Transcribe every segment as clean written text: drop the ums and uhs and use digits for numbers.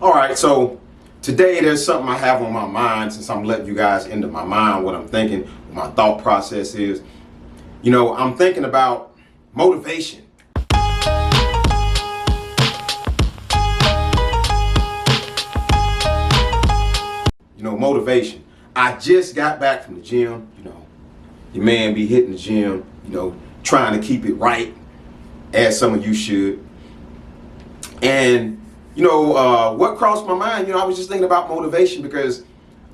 All right, so today there's something I have on my mind since I'm letting you guys into my mind, what I'm thinking, what my thought process is. I'm thinking about motivation. Motivation. I just got back from the gym. Your man be hitting the gym, trying to keep it right, as some of you should. And what crossed my mind, I was just thinking about motivation because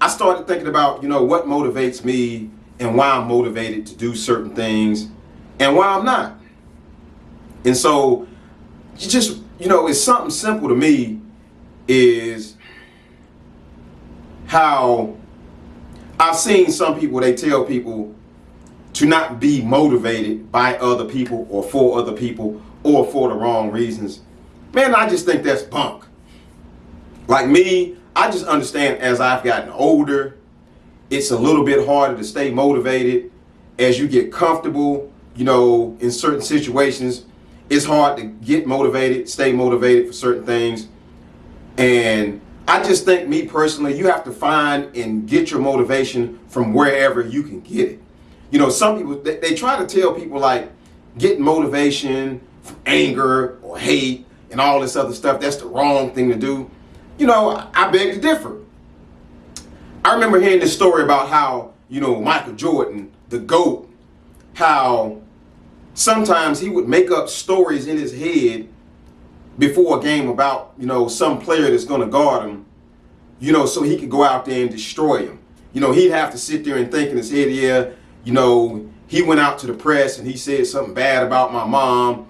I started thinking about, what motivates me and why I'm motivated to do certain things and why I'm not. And so it's something simple to me is how I've seen some people, they tell people to not be motivated by other people or for other people or for the wrong reasons. Man, I just think that's bunk. Like me, I just understand as I've gotten older, it's a little bit harder to stay motivated. As you get comfortable, in certain situations, it's hard to get motivated, stay motivated for certain things. And I just think, me personally, you have to find and get your motivation from wherever you can get it. Some people, they try to tell people like get motivation from anger or hate and all this other stuff. That's the wrong thing to do. I beg to differ. I remember hearing this story about how, Michael Jordan, the GOAT, how sometimes he would make up stories in his head before a game about, some player that's going to guard him, so he could go out there and destroy him. He'd have to sit there and think in his head, he went out to the press and he said something bad about my mom,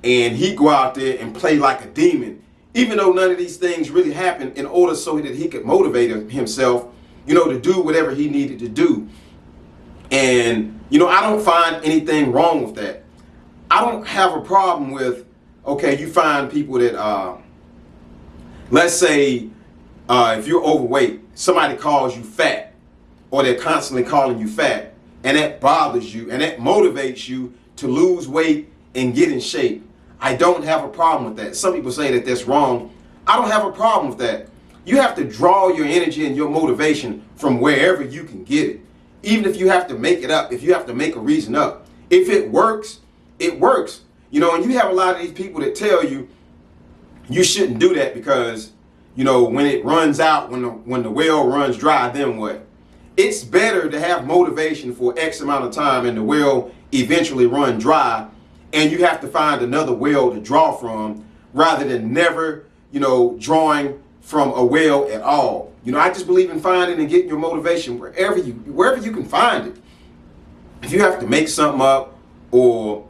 and he'd go out there and play like a demon, even though none of these things really happened, in order so that he could motivate himself, to do whatever he needed to do. And, I don't find anything wrong with that. I don't have a problem with, okay, you find people that, let's say, if you're overweight, somebody calls you fat, or they're constantly calling you fat, and that bothers you, and that motivates you to lose weight and get in shape. I don't have a problem with that. Some people say that that's wrong. I don't have a problem with that. You have to draw your energy and your motivation from wherever you can get it. Even if you have to make it up, if you have to make a reason up. If it works, it works. And you have a lot of these people that tell you you shouldn't do that because, when it runs out, when the well runs dry, then what? It's better to have motivation for X amount of time and the well eventually run dry, and you have to find another well to draw from rather than never, drawing from a well at all. I just believe in finding and getting your motivation wherever you can find it. If you have to make something up, or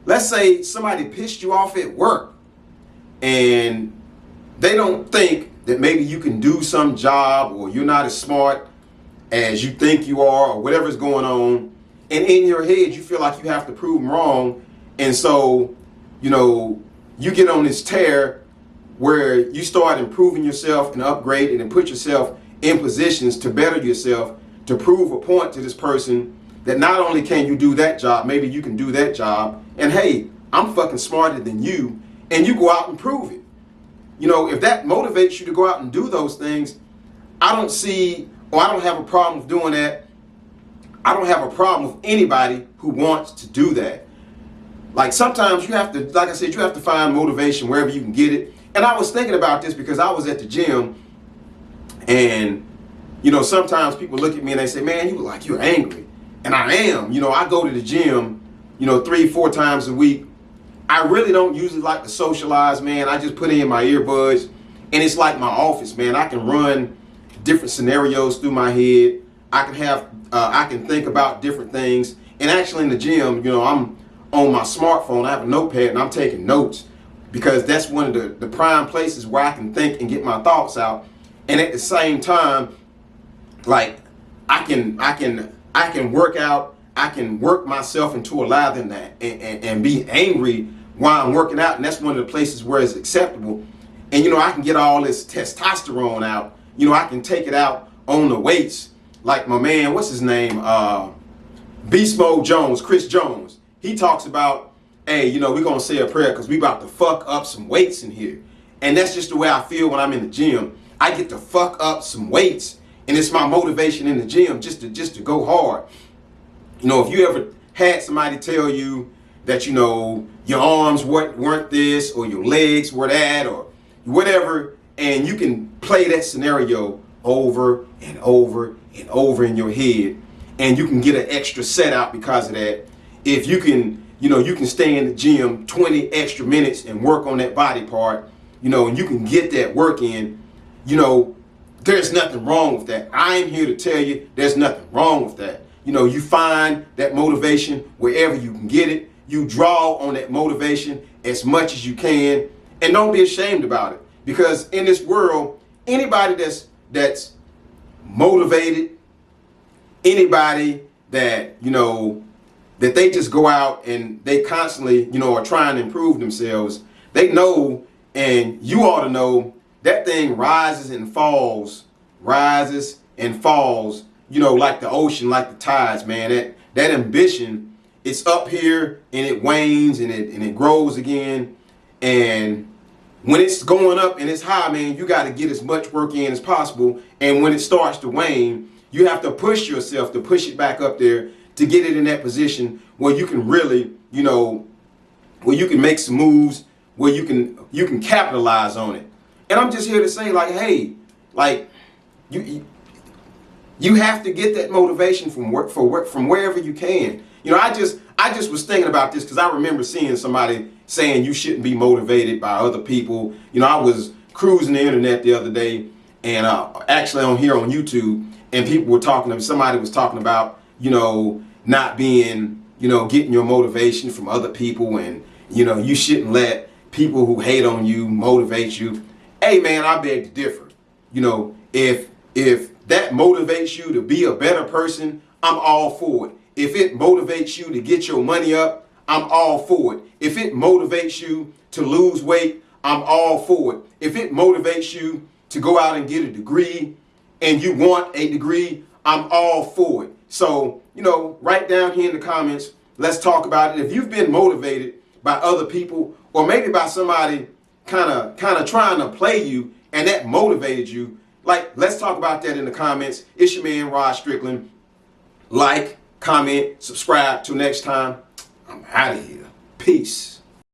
let's say somebody pissed you off at work and they don't think that maybe you can do some job, or you're not as smart as you think you are, or whatever's going on, and in your head you feel like you have to prove them wrong. And so, you get on this tear where you start improving yourself and upgrading and put yourself in positions to better yourself, to prove a point to this person that not only can you do that job, maybe you can do that job, and hey, I'm fucking smarter than you, and you go out and prove it. If that motivates you to go out and do those things, I don't have a problem with doing that. I don't have a problem with anybody who wants to do that. Like sometimes you have to, like I said, you have to find motivation wherever you can get it. And I was thinking about this because I was at the gym, and, sometimes people look at me and they say, man, you look like you're angry. And I am. I go to the gym, 3-4 times a week. I really don't usually like to socialize, man. I just put in my earbuds, and it's like my office, man. I can run different scenarios through my head. I can think about different things. And actually in the gym, I'm on my smartphone. I have a notepad and I'm taking notes, because that's one of the prime places where I can think and get my thoughts out. And at the same time, like I can work out, I can work myself into a lather and be angry while I'm working out, and that's one of the places where it's acceptable. And I can get all this testosterone out. I can take it out on the weights, like my man, what's his name, Beast Mode Jones, Chris Jones. He talks about, hey, we're gonna say a prayer because we about to fuck up some weights in here. And that's just the way I feel when I'm in the gym. I get to fuck up some weights, and it's my motivation in the gym just to go hard. You know, if you ever had somebody tell you that, you know, your arms weren't this, or your legs were that, or whatever, and you can play that scenario over and over and over in your head, and you can get an extra set out because of that. If you can, you know, you can stay in the gym 20 extra minutes and work on that body part, you know, and you can get that work in, you know, there's nothing wrong with that. I am here to tell you there's nothing wrong with that. You know, you find that motivation wherever you can get it. You draw on that motivation as much as you can, and don't be ashamed about it. Because in this world, anybody that's motivated, anybody that, you know, that they just go out and they constantly, you know, are trying to improve themselves, they know, and you ought to know, that thing rises and falls, you know, like the ocean, like the tides, man. That ambition, it's up here and it wanes and it grows again. And when it's going up and it's high, man, you got to get as much work in as possible. And when it starts to wane, you have to push yourself to push it back up there to get it in that position where you can really, you know, where you can make some moves, where you can capitalize on it. And I'm just here to say, like, hey, like, you have to get that motivation from wherever you can. You know, I just was thinking about this because I remember seeing somebody saying you shouldn't be motivated by other people. You know, I was cruising the internet the other day, and actually on here on YouTube, and people were talking. Somebody was talking about, you know, not being, you know, getting your motivation from other people, and, you know, you shouldn't let people who hate on you motivate you. Hey, man, I beg to differ. You know, if that motivates you to be a better person, I'm all for it. If it motivates you to get your money up, I'm all for it. If it motivates you to lose weight, I'm all for it. If it motivates you to go out and get a degree and you want a degree, I'm all for it. So, you know, write down here in the comments, let's talk about it. If you've been motivated by other people, or maybe by somebody kind of trying to play you, and that motivated you, like, let's talk about that in the comments. It's your man, Rod Strickland. Like, comment, subscribe. Till next time, I'm out of here. Peace.